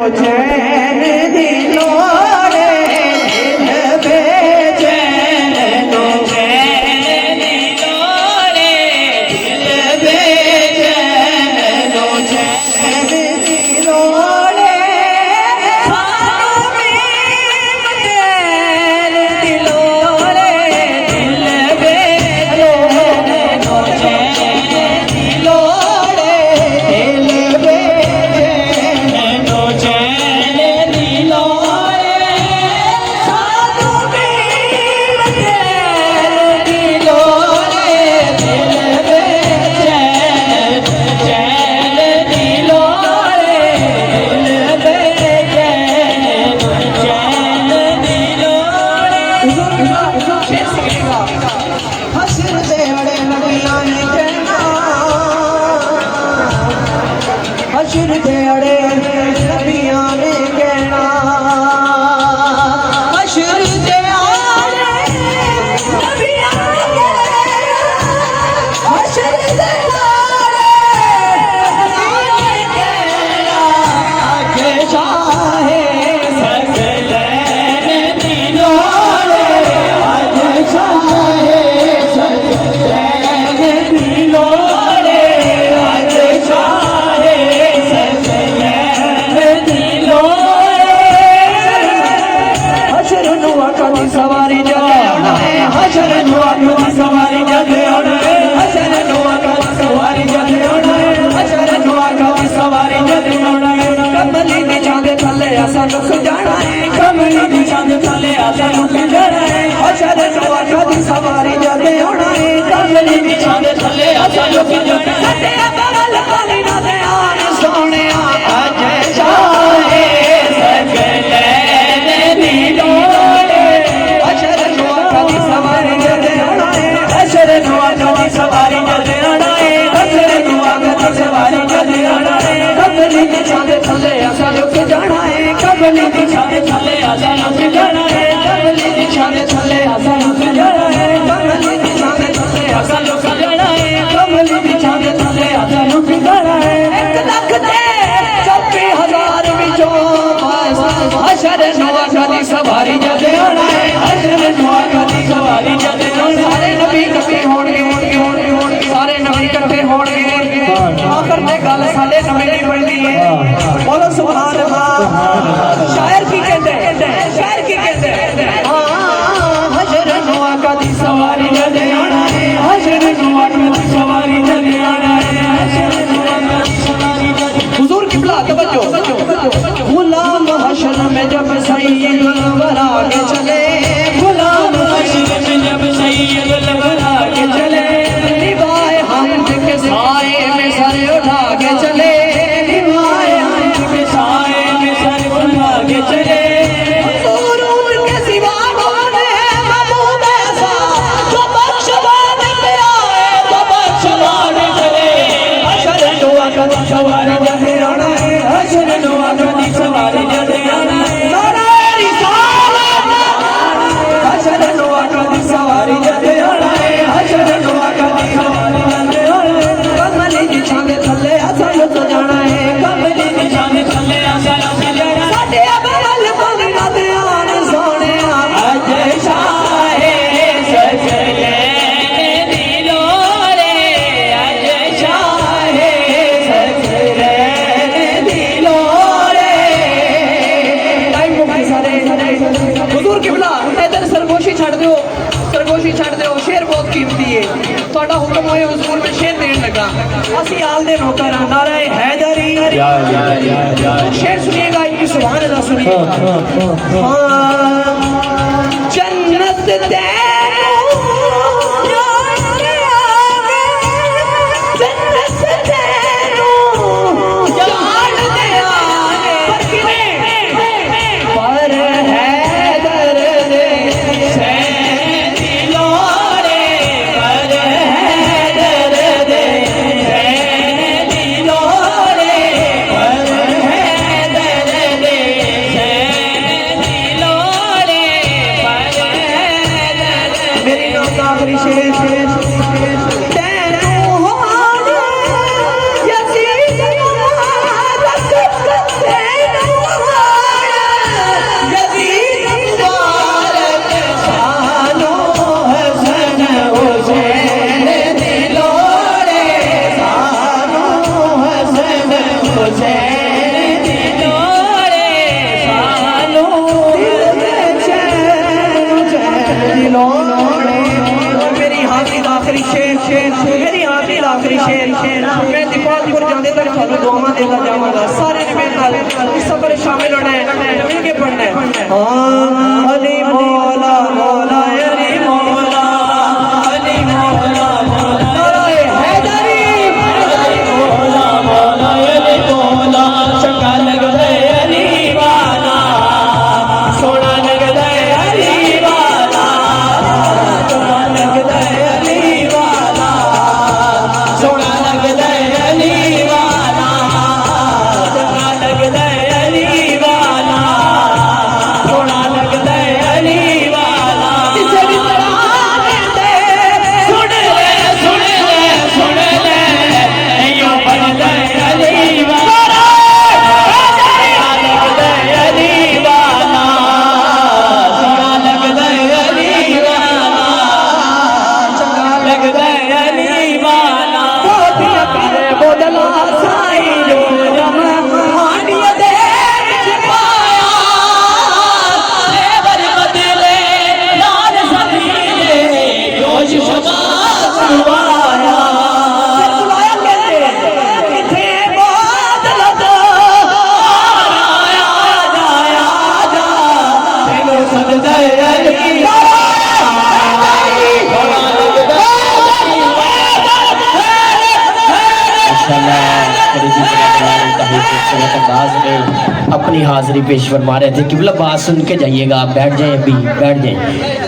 चैन दिलोरे दिल बेचैन नो चैन दिलोरे दिल बेचैन नो चैन दिलोरे चैन दिलोरे दिल बेचैन नो चैन दिलोरे दिल बेचैन नो चैन दिलोरे साधु बीर चैन दिलोरे दिल बेचैन चैन दिलोरे दिल बेचैन चैन दिलोरे शेर सीखेगा हसर दे बड़े नबियां ने कहना हसर दे अड़े नबियां ने कहना हसर दे अड़े नबियां ने कहना हसर दे अड़े नबियां ने कहना आज शाहे सकलैन दिलोरे आज शाहे सकलैन दिलोरे आज शाहे सकलैन दिलोरे हशर नुआ कदी सवारी जाना हशर नुआ कदी सवारी जाना हशर नुआ कदी सवारी जाना हशर नुआ कदी सवारी जाना कमली दी चांद थले असा लुक जाना है कमली दी चांद थले असा लुक जाना है हशर नुआ कदी सवारी जाना है कमली दी चांद थले असा लुक जाना है बगल वाली ना दे आन सोने आज शाहे सकलैन दिलोरे हशर नुआ कदी सवारी जाना है हशर नुआ कदी सवारी जाना है हशर नुआ कदी सवारी जाना है कमली दी चांद थले असा लुक जाना है कमली दी चांद थले असा लुक जाना है कमली दी चांद थले असा लुक जाना है कमली दी चांद थले असा लुक जाना है कमली दी चांद थले असा लुक जाना है 1 लाख दे 24,000 विचों हशर नुआ कदी सवारी जाना है हशर नुआ कदी सवारी जाना सारे नबी कभी होणगे सारे नबी इकट्ठे होणगे आखिर में गल साडे नबी दी बनदी है बोलो सुभान अल्लाह शायर की कहते शायर की कहते हशर नुआ कदी सवारी जाना है हशर नुआ कदी सवारी जाना है हशर नुआ कदी सवारी हुजूर किबला तवज्जो गुलाम हशर में जब सैयदुल वरा के चले गुलाम हशर में जब सैयदुल वरा के चले निभाए हमद के साए में सर उठा के चले निभाए हमद के साए में सर उठा के चले हुजूर उनके सिवा कौन है महबूब ऐसा जो बख्शवाने पे आए तो बख्शवाने चले हशर नुआ कदी सवारी जाना है हशर नुआ कदी सवारी जाना है नारे रिसालत हशर नुआ कदी सवारी जाना है हशर नुआ कदी सवारी जाना है कमली दी चांद थले असा लुक जाना है कमली दी चांद थले असा लुक जाना साडे अबल पानी ना ध्यान सोने आज शाहे सकलैन दिलोरे आज शाहे सकलैन दिलोरे टाइम को भाई सारे हुजूर किबला इधर सरगोशी छड़ दो शेर बहुत कीमती है ਤੁਹਾਡਾ ਹੁਕਮ ਹੋਏ हुजूर में शेर देन लगा ਅਸੀਂ आल दे नौकर नारा हैदरी शेर सुनिएगा इनकी सुभान अल्लाह सुनिएगा जन्नत तेनू जन्नत तेनू जान दे आगे पर हैदर दे सैन दिलोरे पर हैदर दे सैन दिलोरे पर हैदर दे सैन दिलोरे पर हैदर देता जाऊंगा सारे ने मेरे नाल इस सफर शामिल होना है मिल के पढ़ना है हाँ अली मौला मौला अली मौला अली मौला मौला नारे हैदरी अली मौला मौला अली मौला चंगा लगदा अली वाला सोना लगदा अली वाला चंगा लगदा अली वाला सोना लगदा अली वाला चंगा लगदा अली वाला सोना लगदा अली वाला किसे भी तरह दे सुन ले यो बनदा अली वाला लगदा अली वाला सोना लगदा अली वाला चंगा लगदा अली वाला बोतिया पीरे बोदला साई जो रम हांडिया दे विच पाया लेबर बदले लाल सफीने जोश शबा सुवाया सुवाया कहते किथे बादल दा आया जाया जा तेनू सजदा अली अपनी हाजिरी पेश फरमा रहे थे। किबला बात सुन के जाइएगा, आप बैठ जाएं, अभी बैठ जाएं।